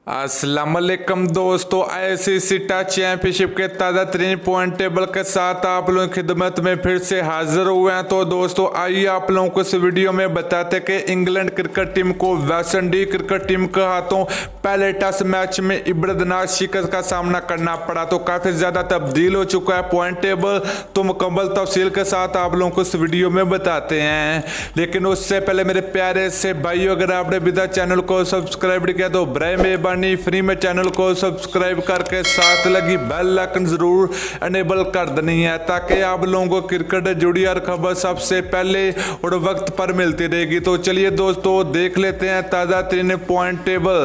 अस्सलामुअलैकुम दोस्तों, ICC test championship के ताज़ा तरीन पॉइंट टेबल के साथ आप लोगों की खिदमत में फिर से हाजिर हुए हैं। तो दोस्तों आइए आप लोगों को इस वीडियो में बताते कि इंग्लैंड क्रिकेट टीम को वेस्ट इंडीज क्रिकेट टीम के हाथों पहले टेस्ट मैच में इबरतनाक शिकस्त का सामना करना पड़ा। तो काफ़ी ज़्यादा तब्दील हो चुका है पॉइंट टेबल, तो मुकम्मल तफसील के साथ आप लोगों को इस वीडियो में बताते हैं। लेकिन उससे पहले मेरे प्यारे से भाई, अगर आपने अभी तक चैनल को सब्सक्राइब नहीं किया तो बराए फ्री में चैनल को सब्सक्राइब करके साथ लगी बेल आइकन जरूर एनेबल कर देनी है, ताकि आप लोगों को क्रिकेट से जुड़ी हर खबर सबसे पहले और वक्त पर मिलती रहेगी। तो चलिए दोस्तों देख लेते हैं ताज़ा तरीन पॉइंट टेबल।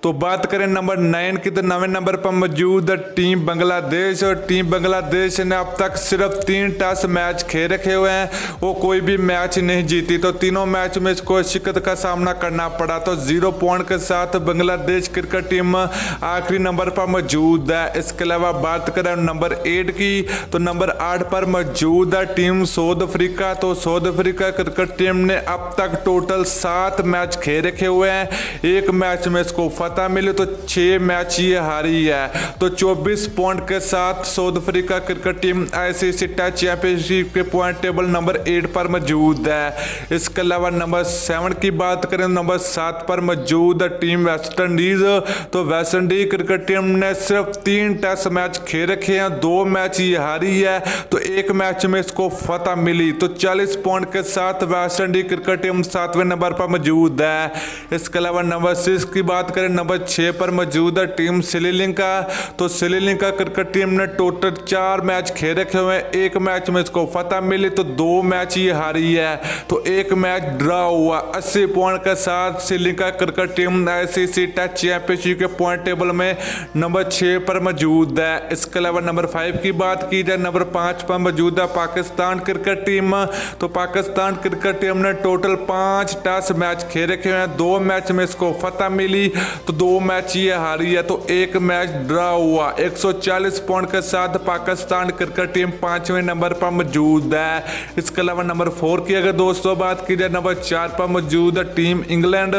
तो बात करें नंबर 9 की, तो 9वें नंबर पर मौजूद है टीम बांग्लादेश। और टीम बांग्लादेश ने अब तक सिर्फ 3 टेस्ट मैच खेल रखे हुए हैं, वो कोई भी मैच नहीं जीती। तो तीनों मैच में इसको शिकस्त का सामना करना पड़ा। तो 0 पॉइंट के साथ बांग्लादेश क्रिकेट टीम आखिरी नंबर पर मौजूद है। इसके अलावा बात करें नंबर 8 की, तो नंबर 8 पर मौजूद है टीम साउथ अफ्रीका। तो साउथ अफ्रीका क्रिकेट टीम ने अब तक टोटल 7 मैच खेल रखे हुए हैं, एक मैच में इसको फतह मिले तो 6 मैच ये हारी है। तो 24 पॉइंट के साथ South Africa cricket team ICC test championship के पॉइंट टेबल नंबर 8 पर मौजूद है। इसके अलावा नंबर 7 की बात करें, नंबर 7 पर मौजूद है टीम वेस्ट इंडीज। तो वेस्ट इंडीज क्रिकेट टीम ने सिर्फ 3 टेस्ट मैच खेल रखे हैं, 2 मैच ये हारी है, तो एक मैच में इसको फतह मिली। तो 40 पॉइंट के साथ वेस्ट इंडीज क्रिकेट टीम 7वें नंबर पर मौजूद है। इसके अलावा नंबर 6 की बात करें, नंबर 6 पर मौजूद है टीम श्रीलंका। तो श्रीलंका क्रिकेट टीम ने टोटल 4 मैच खेल रखे हुए हैं, एक मैच में इसको फतह मिली, तो 2 मैच ये हारी है, तो एक मैच ड्रा हुआ। 80 पॉइंट के साथ Sri Lanka cricket team ICC test championship के पॉइंट टेबल में नंबर 6 पर मौजूद है। इसके अलावा नंबर 5 की बात की जाए, नंबर 5 पर मौजूद है पाकिस्तान क्रिकेट टीम। तो पाकिस्तान क्रिकेट टीम ने टोटल 5 टेस्ट मैच खेल रखे हुए हैं, 2 मैच में इसको फतह मिली, तो 2 मैच ये हारी है, तो एक मैच ड्रा हुआ। 140 पॉइंट के साथ पाकिस्तान क्रिकेट टीम 5वें नंबर पर मौजूद है। इसके अलावा नंबर 4 की अगर दोस्तों बात की जाए, नंबर 4 पर मौजूद है टीम इंग्लैंड।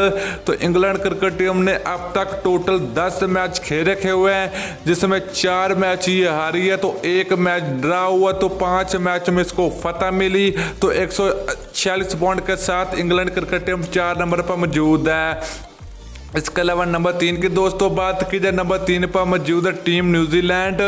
तो इंग्लैंड क्रिकेट टीम ने अब तक टोटल 10 मैच खेल रखे हुए हैं, जिसमें 4 मैच ये हारी है, तो एक मैच ड्रा हुआ, तो 5 मैच में इसको फतह मिली। तो 146 पॉइंट के साथ इंग्लैंड क्रिकेट टीम 4 नंबर पर मौजूद है। इसके अलावा नंबर 3 की दोस्तों बात की जाए, नंबर 3 पर मौजूद है टीम न्यूजीलैंड।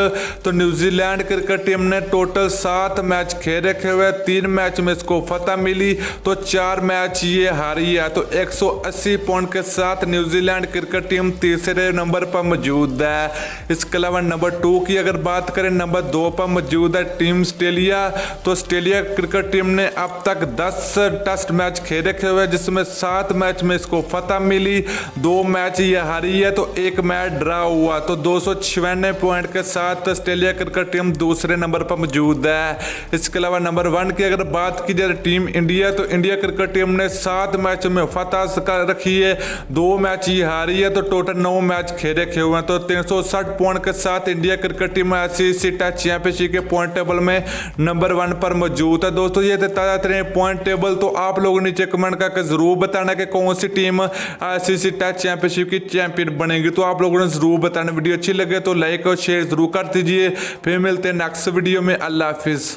तो न्यूजीलैंड क्रिकेट टीम ने टोटल 7 मैच खेल रखे हुए, 3 मैच में इसको फतह मिली, तो 4 मैच ये हारी है, तो 180 पॉइंट के साथ न्यूजीलैंड क्रिकेट टीम तीसरे नंबर पर मौजूद है। इसके अलावा नंबर 2 की अगर बात करें, नंबर 2 पर मौजूद है टीम ऑस्ट्रेलिया। तो ऑस्ट्रेलिया क्रिकेट टीम ने अब तक 10 टेस्ट मैच खेल रखे हुए, जिसमें 7 मैच में इसको फतह मिली, 2 मैच ये हारी है, तो एक मैच ड्रा हुआ। तो 296 पॉइंट के साथ ऑस्ट्रेलिया क्रिकेट टीम दूसरे नंबर पर मौजूद है। इसके अलावा नंबर 1 की अगर बात की जाए टीम इंडिया, तो इंडिया क्रिकेट टीम ने 7 मैच में फतह रखी है, 2 मैच ये हारी है, तो टोटल 9 मैच खेल रखे हुए हैं। तो 360 पॉइंट के साथ India cricket team ICC test championship के पॉइंट टेबल में नंबर 1 पर मौजूद है। दोस्तों ये थे ताज़ा तरीन पॉइंट टेबल। तो आप लोग नीचे कमेंट करके जरूर बताना कि कौन सी टीम आईसीसी टेस्ट चैंपियनशिप की चैंपियन बनेगी। तो आप लोगों ने जरूर बताना। वीडियो अच्छी लगे तो लाइक और शेयर जरूर कर दीजिए। फिर मिलते हैं नेक्स्ट वीडियो में। अल्लाह हाफिज़।